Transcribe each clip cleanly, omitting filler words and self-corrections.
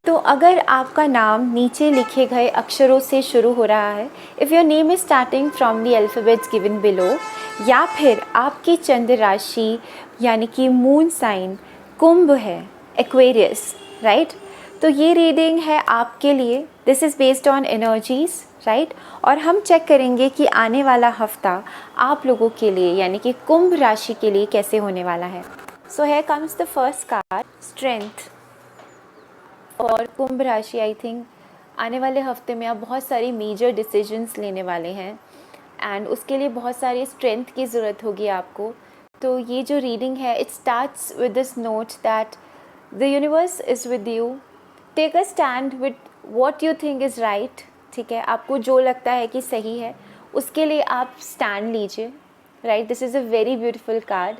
तो अगर आपका नाम नीचे लिखे गए अक्षरों से शुरू हो रहा है, if your name is starting from the alphabets given below, या फिर आपकी चंद्र राशि यानी कि मून साइन कुंभ है, एक्वेरियस, राइट, तो ये रीडिंग है आपके लिए. This is based on energies, right. और हम चेक करेंगे कि आने वाला हफ्ता आप लोगों के लिए यानी कि कुंभ राशि के लिए कैसे होने वाला है. So here comes the first card, strength. और कुंभ राशि, आई थिंक आने वाले हफ्ते में आप बहुत सारी मेजर डिसीजंस लेने वाले हैं एंड उसके लिए बहुत सारी स्ट्रेंथ की ज़रूरत होगी आपको. तो ये जो रीडिंग है, it starts with this note that the universe is with you. Take a stand with what you think is right. ठीक है, आपको जो लगता है कि सही है उसके लिए आप स्टैंड लीजिए, right. This is a very beautiful card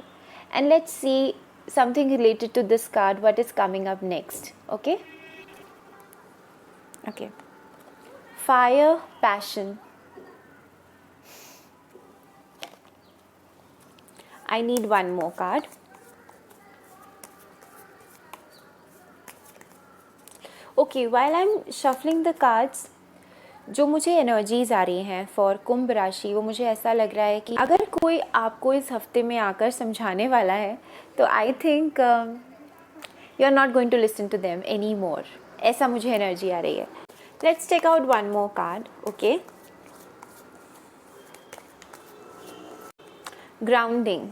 and let's see something related to this card, what is coming up next. Okay. Fire, passion. I need one more card. Okay, while I'm shuffling the cards, जो मुझे energies आ रही हैं for कुंभ राशि, वो मुझे ऐसा लग रहा है कि अगर कोई आपको इस हफ्ते में आकर समझाने वाला है तो I think you are not going to listen to them any more. ऐसा मुझे एनर्जी आ रही है. Let's take out one more card. Okay, grounding.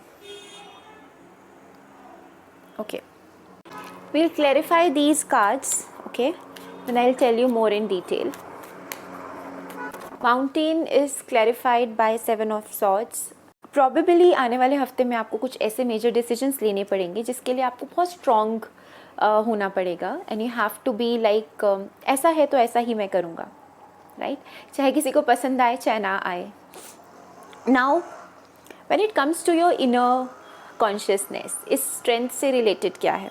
Okay, we'll clarify these cards, okay, then I'll tell you more in detail. Mountain is clarified by 7 of Swords. Probably आने वाले हफ्ते में आपको कुछ ऐसे मेजर डिसीजंस लेने पड़ेंगे जिसके लिए आपको बहुत स्ट्रॉन्ग होना पड़ेगा and you have to be like ऐसा है तो ऐसा ही मैं करूँगा, राइट, चाहे किसी को पसंद आए चाहे ना आए. Now when it comes to your inner consciousness, इस स्ट्रेंथ से रिलेटेड क्या है?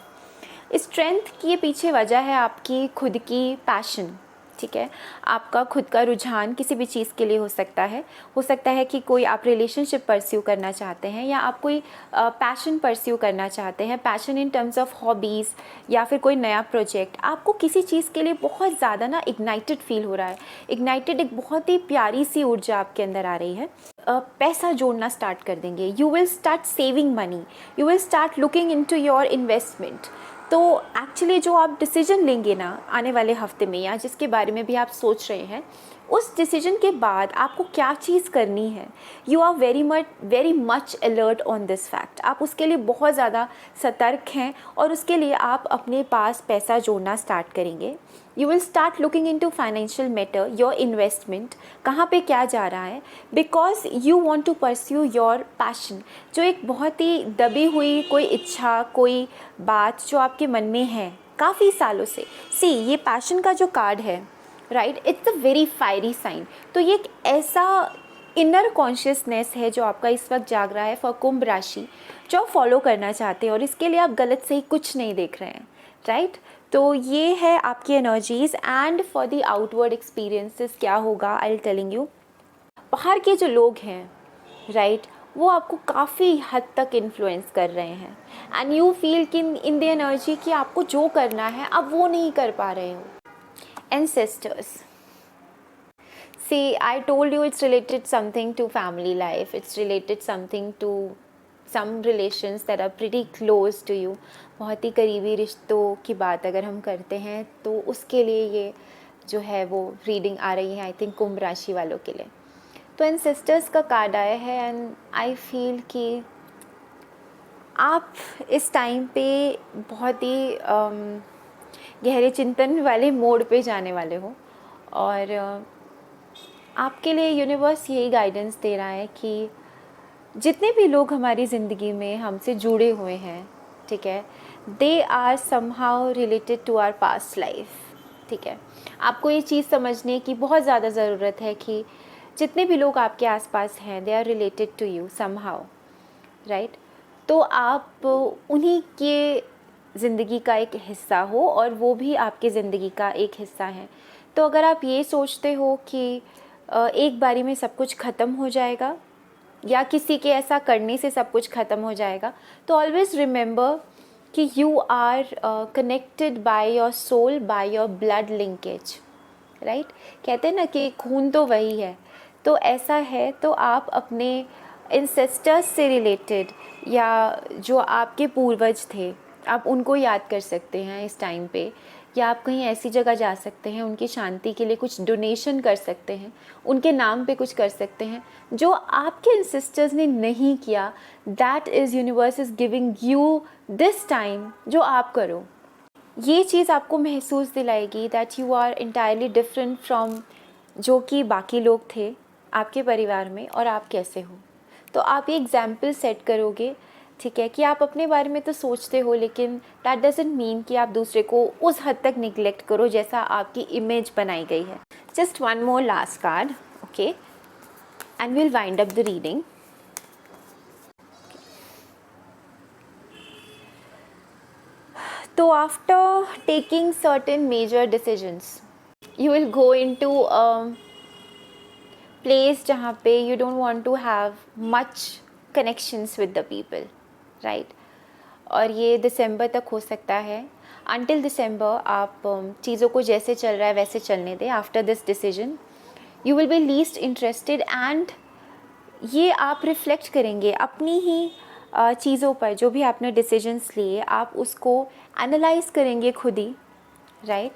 इस स्ट्रेंथ की पीछे वजह है आपकी खुद की पैशन. ठीक है, आपका खुद का रुझान किसी भी चीज़ के लिए हो सकता है कि कोई आप रिलेशनशिप परस्यू करना चाहते हैं या आप कोई पैशन परस्यू करना चाहते हैं, passion in terms of hobbies या फिर कोई नया प्रोजेक्ट. आपको किसी चीज़ के लिए बहुत ज़्यादा ना इग्नाइटेड फील हो रहा है. इग्नाइटेड एक बहुत ही प्यारी सी ऊर्जा आपके अंदर आ रही है. पैसा जोड़ना स्टार्ट कर देंगे. You will start saving money, you will start looking into your investment. तो एक्चुअली जो आप डिसीजन लेंगे ना आने वाले हफ्ते में या जिसके बारे में भी आप सोच रहे हैं, उस डिसीजन के बाद आपको क्या चीज़ करनी है, you are very much alert on this fact. आप उसके लिए बहुत ज़्यादा सतर्क हैं और उसके लिए आप अपने पास पैसा जोड़ना स्टार्ट करेंगे. You will start looking into financial matter, your investment कहाँ पे क्या जा रहा है, because you want to pursue your passion. जो एक बहुत ही दबी हुई कोई इच्छा, कोई बात जो आपके मन में है काफ़ी सालों से. सी, ये पैशन का जो कार्ड है, right, it's a very fiery sign. तो ये एक ऐसा इनर कॉन्शियसनेस है जो आपका इस वक्त जाग रहा है फॉर कुंभ राशि, जो आप फॉलो करना चाहते हैं और इसके लिए आप गलत सही कुछ नहीं देख रहे हैं, राइट. तो ये है आपकी energies. And for the outward experiences क्या होगा, आई एम टेलिंग यू. बाहर के जो लोग हैं, राइट, वो आपको काफ़ी हद तक इन्फ्लुएंस कर रहे हैं एंड यू फील कि इन द एनर्जी कि आपको जो करना है आप वो नहीं कर पा रहे हो. Ancestors. See, I told you it's related something to family life. It's related something to some relations that are pretty close to you. बहुत ही करीबी रिश्तों की बात अगर हम करते हैं तो उसके लिए ये जो है वो रीडिंग आ रही है आई थिंक कुंभ राशि वालों के लिए. तो एंसेस्टर्स का कार्ड आया है एंड आई फील कि आप इस टाइम पे बहुत ही गहरे चिंतन वाले मोड पे जाने वाले हो और आपके लिए यूनिवर्स यही गाइडेंस दे रहा है कि जितने भी लोग हमारी ज़िंदगी में हमसे जुड़े हुए हैं, ठीक है, they are somehow related to our past life. ठीक है, आपको ये चीज़ समझने की बहुत ज़्यादा ज़रूरत है कि जितने भी लोग आपके आसपास हैं, they are related to you somehow, right. तो आप उन्हीं के ज़िंदगी का एक हिस्सा हो और वो भी आपकी ज़िंदगी का एक हिस्सा है. तो अगर आप ये सोचते हो कि एक बारी में सब कुछ ख़त्म हो जाएगा या किसी के ऐसा करने से सब कुछ ख़त्म हो जाएगा, तो ऑलवेज़ रिमेंबर कि you are connected by your soul, by your blood linkage, right. कहते हैं ना कि खून तो वही है, तो ऐसा है। तो आप अपने एंसेस्टर्स से रिलेटेड या जो आपके पूर्वज थे, आप उनको याद कर सकते हैं इस टाइम पे, या आप कहीं ऐसी जगह जा सकते हैं, उनकी शांति के लिए कुछ डोनेशन कर सकते हैं, उनके नाम पे कुछ कर सकते हैं जो आपके एंसेस्टर्स ने नहीं किया। That is universe is giving you this time, जो आप करो। ये चीज़ आपको महसूस दिलाएगी that you are entirely different from जो कि बाकी लोग थे आपके परिवार में, और आप कैसे हो। तो आप ये एग्जाम्पल सेट करोगे, ठीक है, कि आप अपने बारे में तो सोचते हो, लेकिन दैट डजंट मीन कि आप दूसरे को उस हद तक निगलेक्ट करो जैसा आपकी इमेज बनाई गई है। Just one more last card, okay, and will wind up the reading. तो after taking certain major decisions, you will go into a place जहाँ पे you don't want to have much connections with the people, right? और ये दिसंबर तक हो सकता है। until दिसंबर आप चीज़ों को जैसे चल रहा है वैसे चलने दें। after this decision you will be least interested, and ये आप रिफ़्लेक्ट करेंगे अपनी ही चीज़ों पर, जो भी आपने डिसीजंस लिए आप उसको एनालाइज करेंगे खुद ही, राइट।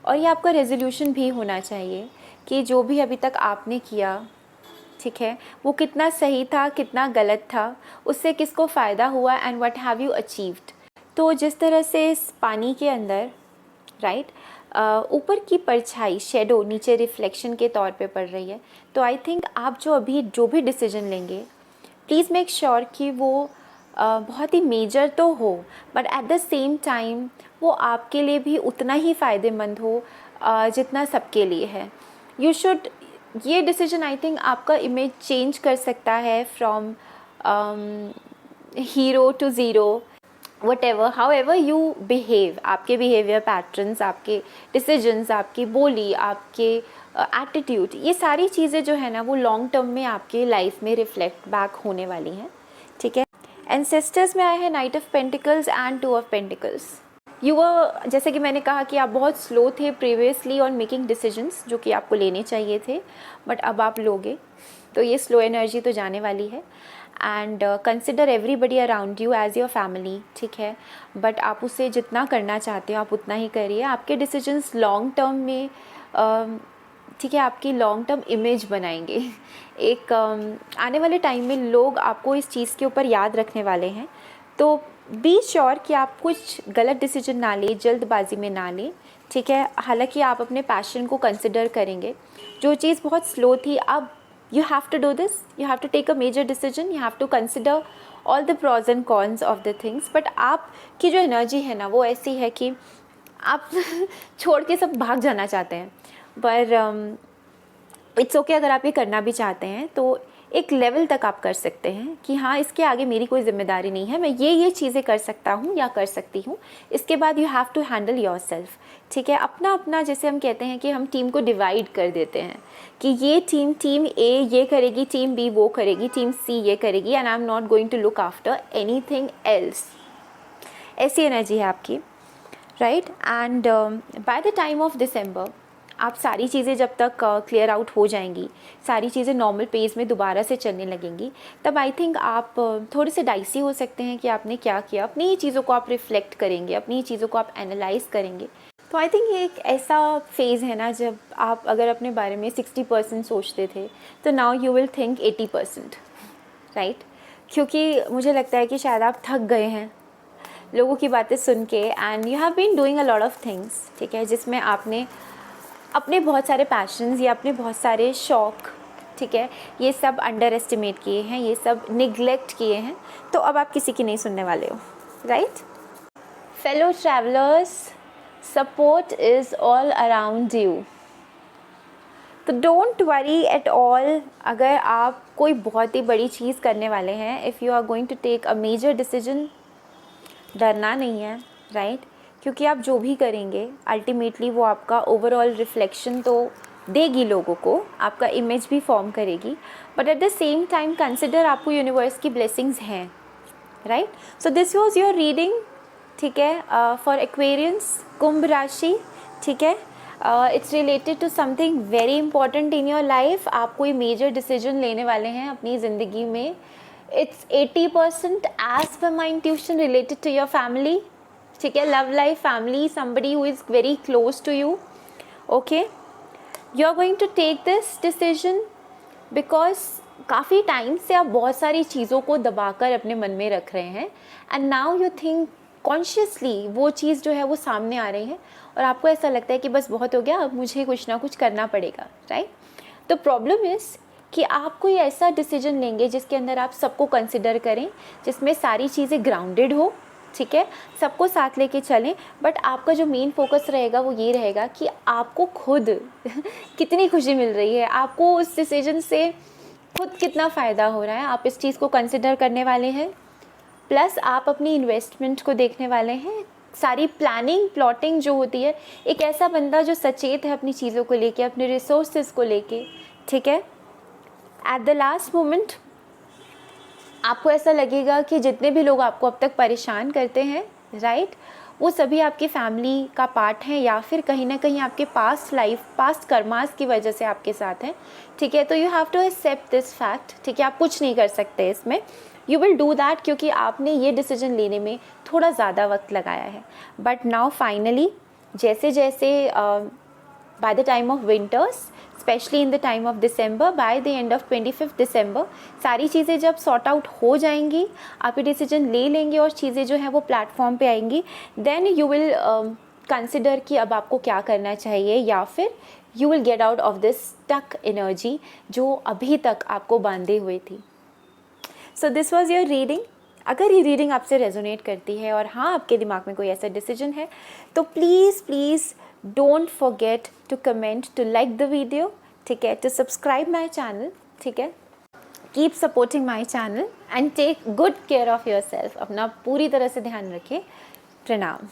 और ये आपका रेजोल्यूशन भी होना चाहिए कि जो भी अभी तक आपने किया, ठीक है, वो कितना सही था, कितना गलत था, उससे किसको फ़ायदा हुआ, and what have you achieved. तो जिस तरह से इस पानी के अंदर, राइट, ऊपर की परछाई, शेडो नीचे रिफ्लेक्शन के तौर पे पड़ रही है, तो आई थिंक आप जो भी डिसीजन लेंगे, प्लीज़ मेक श्योर कि वो बहुत ही मेजर तो हो, but at the same time वो आपके लिए भी उतना ही फ़ायदेमंद हो जितना सबके लिए है। यू शुड, ये डिसीजन आई थिंक आपका इमेज चेंज कर सकता है from hero to zero, whatever, however you behave, आपके बिहेवियर पैटर्न्स, आपके डिसीजंस, आपकी बोली, आपके एटीट्यूड, ये सारी चीज़ें जो है ना वो लॉन्ग टर्म में आपके लाइफ में रिफ्लेक्ट बैक होने वाली हैं, ठीक है। एंसेस्टर्स में आए हैं night of pentacles and two of pentacles. जैसे कि मैंने कहा कि आप बहुत स्लो थे प्रीवियसली ऑन मेकिंग डिसीजंस, जो कि आपको लेने चाहिए थे, बट अब आप लोगे, तो ये स्लो एनर्जी तो जाने वाली है। And consider everybody around you as your family, ठीक है, बट आप उसे जितना करना चाहते हो आप उतना ही करिए। आपके डिसीजंस लॉन्ग टर्म में ठीक है, आपकी लॉन्ग टर्म इमेज बनाएंगे। एक आने वाले टाइम में लोग आपको इस चीज़ के ऊपर याद रखने वाले हैं, तो बी श्योर कि आप कुछ गलत डिसीजन ना लें, जल्दबाजी में ना लें, ठीक है। हालांकि आप अपने पैशन को कंसिडर करेंगे, जो चीज़ बहुत स्लो थी, अब you have to do this, you have to take a major decision, you have to consider all the pros and cons of the things, but आपकी जो एनर्जी है ना वो ऐसी है कि आप छोड़ के सब भाग जाना चाहते हैं, पर इट्स ओके अगर आप ये करना भी चाहते हैं तो एक लेवल तक आप कर सकते हैं कि हाँ, इसके आगे मेरी कोई जिम्मेदारी नहीं है, मैं ये चीज़ें कर सकता हूँ या कर सकती हूँ। इसके बाद you have to handle yourself, ठीक है। अपना अपना, जैसे हम कहते हैं कि हम टीम को डिवाइड कर देते हैं कि ये टीम ए ये करेगी, टीम बी वो करेगी, टीम सी ये करेगी, and I am not going to look after anything else. ऐसी एनर्जी है आपकी, right. And by the time of December आप सारी चीज़ें जब तक क्लियर आउट हो जाएंगी, सारी चीज़ें नॉर्मल पेज में दोबारा से चलने लगेंगी, तब आई थिंक आप थोड़े से डाइसी हो सकते हैं कि आपने क्या किया। अपनी ही चीज़ों को आप रिफ़्लेक्ट करेंगे, अपनी ही चीज़ों को आप एनालाइज करेंगे। तो आई थिंक ये एक ऐसा फेज़ है ना, जब आप अगर अपने बारे में 60% सोचते थे, तो now you will think 80%, right. क्योंकि मुझे लगता है कि शायद आप थक गए हैं लोगों की बातें सुन के, and you have been doing a lot of things, ठीक है, जिसमें आपने अपने बहुत सारे पैशंस या अपने बहुत सारे शौक़, ठीक है, ये सब अंडर एस्टिमेट किए हैं, ये सब निगलेक्ट किए हैं, तो अब आप किसी की नहीं सुनने वाले हो, right. Fellow travellers, support is all around you, तो डोंट वरी एट ऑल। अगर आप कोई बहुत ही बड़ी चीज़ करने वाले हैं, if you are going to take a major decision, डरना नहीं है, राइट। क्योंकि आप जो भी करेंगे अल्टीमेटली वो आपका ओवरऑल रिफ्लेक्शन तो देगी लोगों को, आपका इमेज भी फॉर्म करेगी, but at the same time consider आपको यूनिवर्स की ब्लेसिंग्स हैं, right. So this was your reading ठीक है। फॉर एक्वेरियंस, कुंभ राशि, ठीक है, it's related to something very important in your life. आप कोई मेजर डिसीजन लेने वाले हैं अपनी ज़िंदगी में। It's 80% as per my intuition related to your family, ठीक है, love life, family, somebody who is very close to you, okay? You are going to take this decision because काफ़ी टाइम से आप बहुत सारी चीज़ों को दबाकर अपने मन में रख रहे हैं, and now you think consciously वो चीज़ जो है वो सामने आ रही है और आपको ऐसा लगता है कि बस बहुत हो गया, अब मुझे कुछ ना कुछ करना पड़ेगा, राइट? तो प्रॉब्लम इज़ कि आप कोई ऐसा डिसीजन लेंगे जिसके अंदर आप सबको कंसिडर करें, जिसमें सारी चीज़ें ग्राउंडेड हो, ठीक है, सबको साथ लेके चलें, बट आपका जो मेन फोकस रहेगा वो ये रहेगा कि आपको खुद कितनी खुशी मिल रही है, आपको उस डिसीजन से खुद कितना फ़ायदा हो रहा है, आप इस चीज़ को कंसिडर करने वाले हैं। प्लस आप अपनी इन्वेस्टमेंट को देखने वाले हैं, सारी प्लानिंग प्लॉटिंग जो होती है, एक ऐसा बंदा जो सचेत है अपनी चीज़ों को लेके, अपने रिसोर्सेज को लेके, ठीक है। एट द लास्ट मोमेंट आपको ऐसा लगेगा कि जितने भी लोग आपको अब तक परेशान करते हैं, राइट, वो सभी आपकी फैमिली का पार्ट हैं या फिर कहीं ना कहीं आपके पास्ट लाइफ, पास्ट कर्मास की वजह से आपके साथ हैं, ठीक है। तो you have to accept this fact, ठीक है, आप कुछ नहीं कर सकते इसमें, यू विल डू दैट क्योंकि आपने ये डिसीजन लेने में थोड़ा ज़्यादा वक्त लगाया है। बट नाउ फाइनली जैसे जैसे by the time of winters, especially in the time of December, by the end of 25th December, सारी चीज़ें जब सॉर्ट आउट हो जाएंगी, आप ये डिसीजन ले लेंगे और चीज़ें जो हैं वो प्लेटफॉर्म पे आएंगी, देन यू विल कंसिडर कि अब आपको क्या करना चाहिए, या फिर you will get out of this stuck energy जो अभी तक आपको बांधे हुए थी। So this was your reading. अगर ये रीडिंग आपसे रेजोनेट करती है और हाँ आपके दिमाग में कोई ऐसा डिसीजन है तो please don't forget to comment, to like the video, ठीक है, टू सब्सक्राइब माई चैनल, ठीक है। Keep supporting my channel and take good care of yourself. अपना पूरी तरह से ध्यान रखें। प्रणाम।